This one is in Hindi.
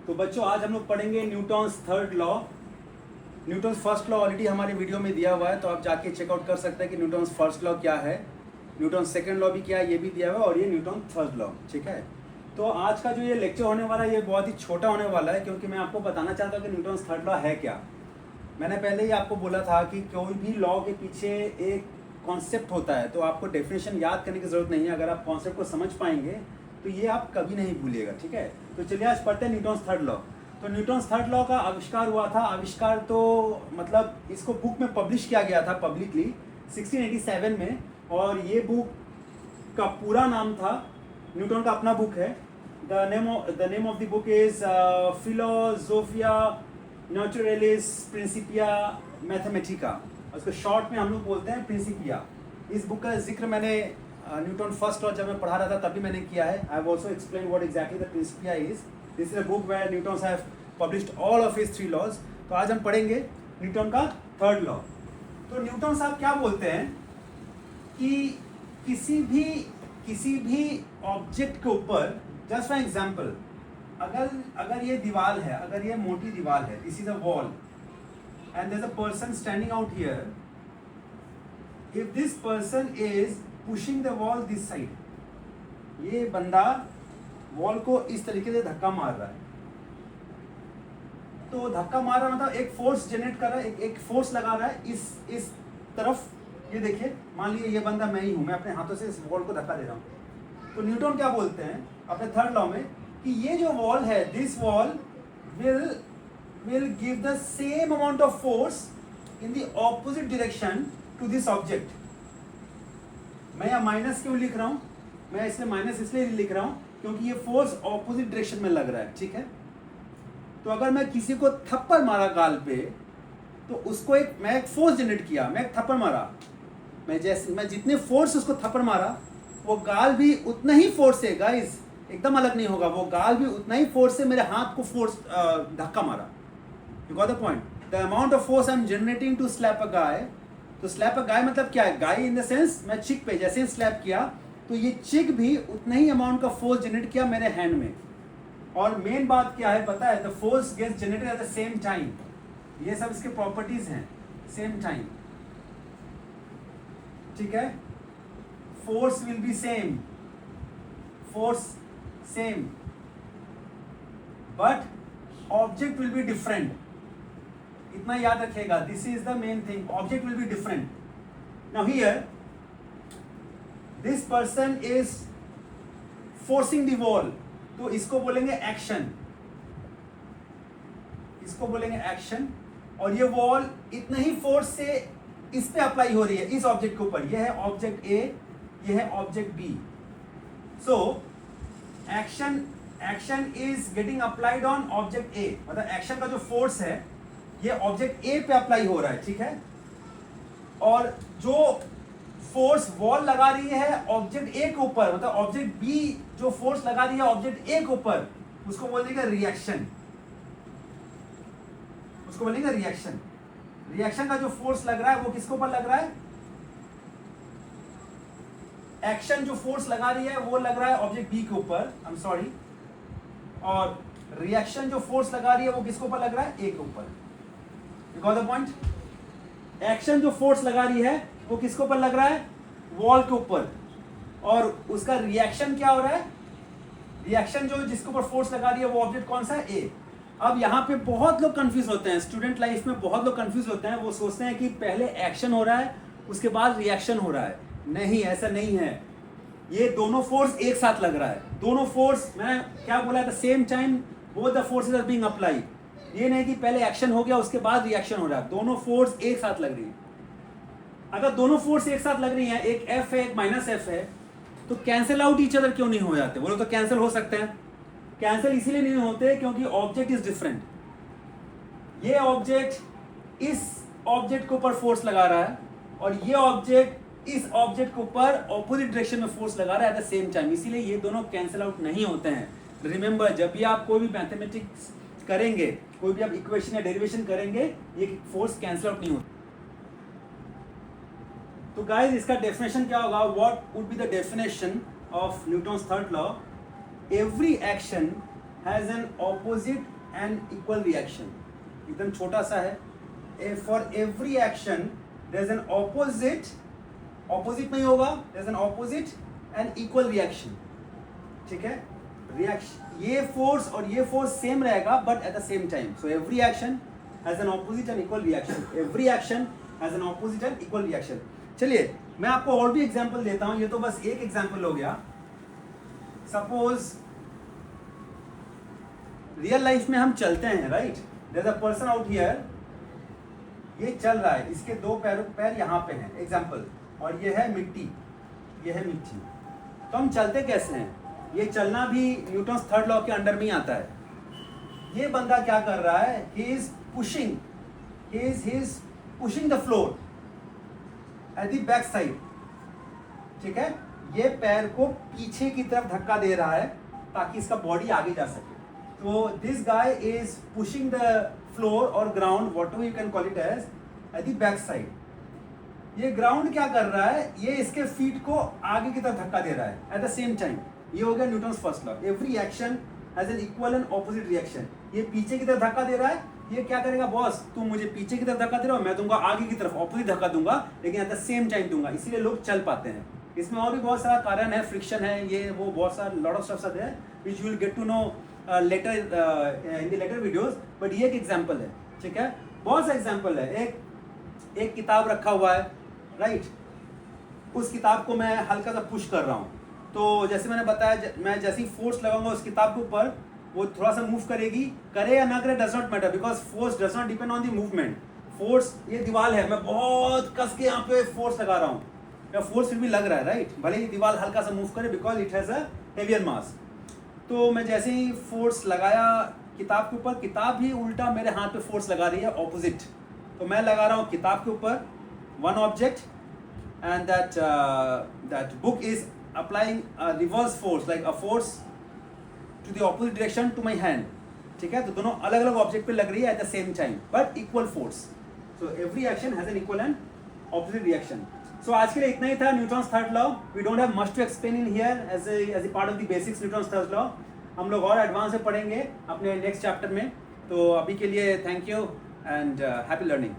तो बच्चों आज हम लोग पढ़ेंगे Newton's third law. Newton's first law already हमारे वीडियो में दिया हुआ है, तो आप जाके चेकआउट कर सकते हैं कि न्यूटन्स फर्स्ट लॉ क्या है, न्यूटन्स सेकंड लॉ भी क्या है, ये भी दिया हुआ है, और ये न्यूटन थर्ड लॉ। ठीक है, तो आज का जो ये लेक्चर होने वाला है ये बहुत ही छोटा होने वाला है, क्योंकि मैं आपको बताना चाहता हूँ कि न्यूटन्स थर्ड लॉ है क्या। मैंने पहले ही आपको बोला था कि कोई भी लॉ के पीछे एक कॉन्सेप्ट होता है, तो आपको डेफिनेशन याद करने की ज़रूरत नहीं है। अगर आप कॉन्सेप्ट को समझ पाएंगे तो ये आप कभी नहीं भूलिएगा। ठीक है, तो चलिए आज पढ़ते हैं न्यूटन्स थर्ड लॉ। तो न्यूटन्स थर्ड लॉ का आविष्कार हुआ था, आविष्कार तो मतलब इसको बुक में पब्लिश किया गया था पब्लिकली 1687 में, और ये बुक का पूरा नाम था, न्यूटन का अपना बुक है, the name of the book is Philosophiae Naturalis Principia Mathematica, उसको शॉर्ट में हम लोग बोलते हैं प्रिंसिपिया। इस बुक का जिक्र मैंने न्यूटन फर्स्ट लॉ जब मैं पढ़ा रहा था तभी मैंने किया है। I have also explain what exactly the Principia is. This is a book where Newton have published all of his 3 laws. तो आज हम पढ़ेंगे न्यूटन का थर्ड लॉ। तो न्यूटन साहब क्या बोलते हैं कि किसी भी ऑब्जेक्ट के ऊपर, जस्ट फॉर एग्जांपल, अगर ये दीवार है, अगर ये मोटी दीवार है, this is a wall and there's a person standing out here. If this person is pushing the wall this side, ये बंदा वॉल को इस तरीके से धक्का मार रहा है, तो धक्का मार रहा मतलब एक फोर्स जनरेट कर रहा है, एक फोर्स लगा रहा है इस तरफ। ये देखिए, मान लीजिए ये बंदा मैं ही हूं, मैं अपने हाथों से इस वॉल को धक्का दे रहा हूं। तो न्यूटन क्या बोलते हैं अपने थर्ड लॉ में कि ये जो वॉल है, this wall will give the same amount of force in the opposite direction to this object. मैं यहाँ माइनस क्यों लिख रहा हूँ, मैं इसमें माइनस इसलिए लिख रहा हूँ क्योंकि ये फोर्स ऑपोजिट डायरेक्शन में लग रहा है। ठीक है, तो अगर मैं किसी को थप्पड़ मारा गाल पे, तो उसको मैं एक फोर्स जनरेट किया, मैं एक थप्पड़ मारा, मैं जितने फोर्स उसको थप्पड़ मारा, वो गाल भी उतना ही फोर्स है गाइस, एकदम अलग नहीं होगा, वो गाल भी उतना ही फोर्स से मेरे हाथ को फोर्स धक्का मारा। You got the point? The amount of force I'm generating to slap a guy, तो slap a guy मतलब क्या है, guy in the sense मैं चिक पे जैसे ही slap किया, तो ये चिक भी उतना ही अमाउंट का फोर्स जनरेट किया मेरे हैंड में। और मेन बात क्या है पता है, the force gets generated at the same time। ये सब इसके प्रॉपर्टीज हैं, सेम टाइम। ठीक है, force will be same, force same, but object will be different. इतना याद रखिएगा, this is the main thing, object will be different. Now here this person is forcing the wall, तो इसको बोलेंगे एक्शन, इसको बोलेंगे एक्शन। और ये वॉल इतना ही फोर्स से इस पे अप्लाई हो रही है, इस ऑब्जेक्ट के ऊपर। ये है ऑब्जेक्ट ए, ये है object B. So action is getting applied on object A, मतलब एक्शन का जो फोर्स है ये ऑब्जेक्ट ए पे अप्लाई हो रहा है। ठीक है, और जो फोर्स वॉल लगा रही है ऑब्जेक्ट ए के ऊपर, मतलब ऑब्जेक्ट बी जो फोर्स लगा रही है ऑब्जेक्ट ए के ऊपर, उसको बोलेंगे रिएक्शन, उसको बोलेंगे रिएक्शन। रिएक्शन का जो फोर्स लग रहा है वो किसके ऊपर लग रहा है, एक्शन जो फोर्स लगा रही है वो लग रहा है ऑब्जेक्ट बी के ऊपर, आई एम सॉरी, और रिएक्शन जो फोर्स लगा रही है वो किसके ऊपर लग रहा है, ए के ऊपर। You got the point? Action जो फोर्स लगा रही है वो किसके ऊपर लग रहा है, वॉल के ऊपर, और उसका रिएक्शन क्या हो रहा है, रिएक्शन जो जिसके ऊपर फोर्स लगा रही है वो ऑब्जेक्ट कौन सा है, ए। अब यहाँ पे बहुत लोग कंफ्यूज होते हैं, स्टूडेंट लाइफ में बहुत लोग कंफ्यूज होते हैं, वो सोचते हैं कि पहले एक्शन हो रहा है उसके बाद रिएक्शन हो रहा है। नहीं, ऐसा नहीं है, ये दोनों फोर्स एक साथ लग रहा है, दोनों फोर्स, मैं क्या बोला, at the same time both the forces are being applied. ये नहीं कि पहले एक्शन हो गया उसके बाद रिएक्शन हो रहा है, दोनों फोर्स एक साथ लग रही है। अगर दोनों फोर्स एक साथ लग रही है, एक एफ है एक माइनस एफ है, तो कैंसिल आउट ईच अदर क्यों नहीं हो जाते, बोलो तो कैंसिल हो सकते हैं। कैंसिल इसीलिए नहीं होते क्योंकि ऑब्जेक्ट इज डिफरेंट। ये ऑब्जेक्ट इस ऑब्जेक्ट के ऊपर फोर्स लगा रहा है और ये ऑब्जेक्ट इस ऑब्जेक्ट के ऊपर ऑपोजिट डायरेक्शन में फोर्स लगा रहा है एट द सेम टाइम, इसीलिए ये दोनों कैंसिल आउट नहीं होते हैं। रिमेंबर, जब भी आप कोई भी मैथमेटिक्स करेंगे, कोई भी आप इक्वेशन या डेरिवेशन करेंगे, ये फोर्स कैंसिल आउट नहीं होता। तो गाइस इसका डेफिनेशन क्या होगा, what would be the definition of Newton's third law? Every action has an opposite an equal reaction, एकदम छोटा सा है. For every action there is an opposite, opposite नहीं होगा, there is an opposite and equal reaction. ठीक है, रिएक्शन ये फोर्स और ये फोर्स सेम रहेगा but at the same time. So every action has an opposite and equal reaction. Every action has an opposite and equal reaction. चलिए मैं आपको और भी एग्जांपल देता हूं, ये तो बस एक एग्जांपल हो गया. सपोज रियल लाइफ में हम चलते हैं, right. There is a person out here, ये चल रहा है, इसके दो पैर यहाँ पे हैं एग्जांपल, और ये है मिट्टी, ये है मिट्टी. तो हम चलते कैसे हैं? ये चलना भी न्यूटन्स थर्ड लॉ के अंडर में ही आता है. ये बंदा क्या कर रहा है? He is pushing the floor eight the back side. ठीक है, ये पैर को पीछे की तरफ धक्का दे रहा है ताकि इसका बॉडी आगे जा सके. तो this guy is pushing the floor और ground, whatever you can call it as, at the back side. ये ग्राउंड क्या कर रहा है? ये इसके फीट को आगे की तरफ धक्का दे रहा है एट द सेम टाइम. ये हो गया Newton's first law. Every action has N equal and opposite reaction. ये पीछे की तरफ धक्का दे रहा है, ये क्या करेगा? बॉस तुम मुझे पीछे की तरफ धक्का दे रहे हो, मैं दूंगा आगे की तरफ ऑपोजिट धक्का दूंगा, लेकिन एट द सेम टाइम दूंगा. इसीलिए लोग चल पाते हैं. इसमें और भी बहुत सारा कारण है, फ्रिक्शन है, ये वो बहुत सारा लॉट ऑफ स्टफ्स है which you will get to know later in the later videos. But ये एक एग्जांपल है. ठीक है, बहुत सा एग्जांपल है. एक किताब रखा हुआ है, राइट. उस किताब को मैं हल्का सा पुश कर रहा हूँ, तो जैसे मैंने बताया, मैं जैसे ही फोर्स लगाऊंगा उस किताब के ऊपर, वो थोड़ा सा मूव करेगी. करे या ना करे does not matter, because force does not depend on the movement. Force, ये दीवार है, मैं बहुत कस के यहाँ पे फोर्स लगा रहा हूँ, या फोर्स फिर भी लग रहा है, राइट. भले ही दीवार हल्का सा मूव करे because it has a heavier mass. तो मैं जैसे ही फोर्स लगाया किताब के ऊपर, किताब भी उल्टा मेरे हाथ पे फोर्स लगा रही है, ऑपोजिट. तो मैं लगा रहा हूँ किताब के ऊपर one object, and that book is applying a reverse force, like a force to the opposite direction to my hand. ठीक है, तो दोनों अलग अलग ऑब्जेक्ट पे लग रही है at the same time but equal force. So every action has an equal and opposite reaction. So आज के लिए इतना ही था Newton's third law. We don't have much to explain in here as a part of the basics Newton's third law. हम लोग और एडवांस में पढ़ेंगे अपने नेक्स्ट चैप्टर में. तो अभी के लिए thank you and happy learning.